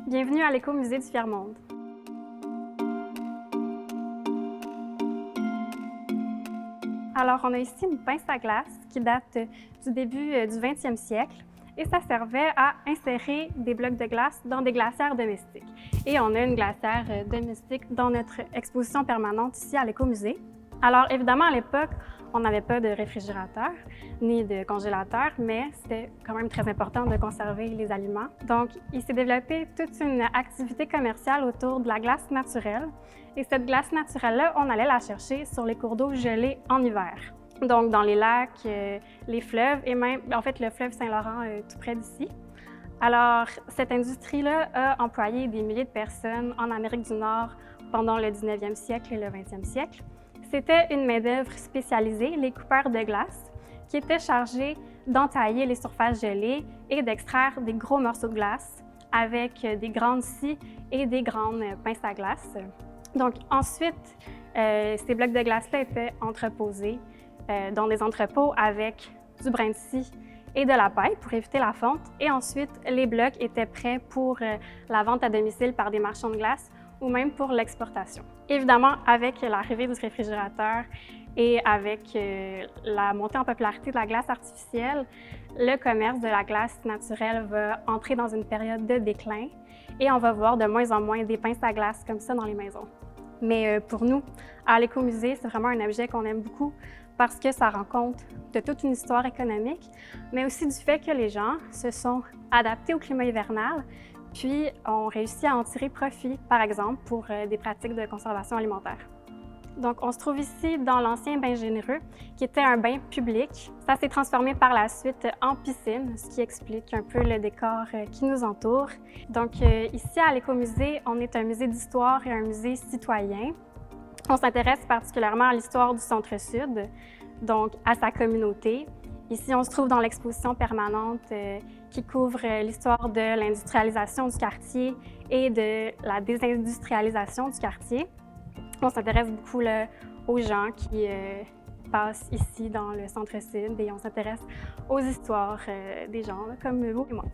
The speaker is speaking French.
Bienvenue à l'Écomusée du Tiers-Monde. Alors, on a ici une pince à glace qui date du début du 20e siècle et ça servait à insérer des blocs de glace dans des glacières domestiques. Et on a une glacière domestique dans notre exposition permanente ici à l'Écomusée. Alors, évidemment, à l'époque, on n'avait pas de réfrigérateur ni de congélateur, mais c'était quand même très important de conserver les aliments. Donc, il s'est développé toute une activité commerciale autour de la glace naturelle. Et cette glace naturelle-là, on allait la chercher sur les cours d'eau gelés en hiver. Donc, dans les lacs, les fleuves et même, en fait, le fleuve Saint-Laurent tout près d'ici. Alors, cette industrie-là a employé des milliers de personnes en Amérique du Nord pendant le 19e siècle et le 20e siècle. C'était une main-d'œuvre spécialisée, les coupeurs de glace, qui étaient chargés d'entailler les surfaces gelées et d'extraire des gros morceaux de glace avec des grandes scies et des grandes pinces à glace. Donc ensuite, ces blocs de glace-là étaient entreposés dans des entrepôts avec du brin de scie et de la paille pour éviter la fonte. Et ensuite, les blocs étaient prêts pour la vente à domicile par des marchands de glace ou même pour l'exportation. Évidemment, avec l'arrivée du réfrigérateur et avec la montée en popularité de la glace artificielle, le commerce de la glace naturelle va entrer dans une période de déclin et on va voir de moins en moins des pinces à glace comme ça dans les maisons. Mais pour nous, à l'Écomusée, c'est vraiment un objet qu'on aime beaucoup parce que ça rend compte de toute une histoire économique, mais aussi du fait que les gens se sont adaptés au climat hivernal puis ont réussi à en tirer profit, par exemple, pour des pratiques de conservation alimentaire. Donc, on se trouve ici dans l'ancien bain généreux, qui était un bain public. Ça s'est transformé par la suite en piscine, ce qui explique un peu le décor qui nous entoure. Donc, ici à l'Écomusée, on est un musée d'histoire et un musée citoyen. On s'intéresse particulièrement à l'histoire du Centre-Sud, donc à sa communauté. Ici, on se trouve dans l'exposition permanente qui couvre l'histoire de l'industrialisation du quartier et de la désindustrialisation du quartier. On s'intéresse beaucoup là, aux gens qui passent ici dans le Centre-Sud et on s'intéresse aux histoires des gens là, comme vous et moi.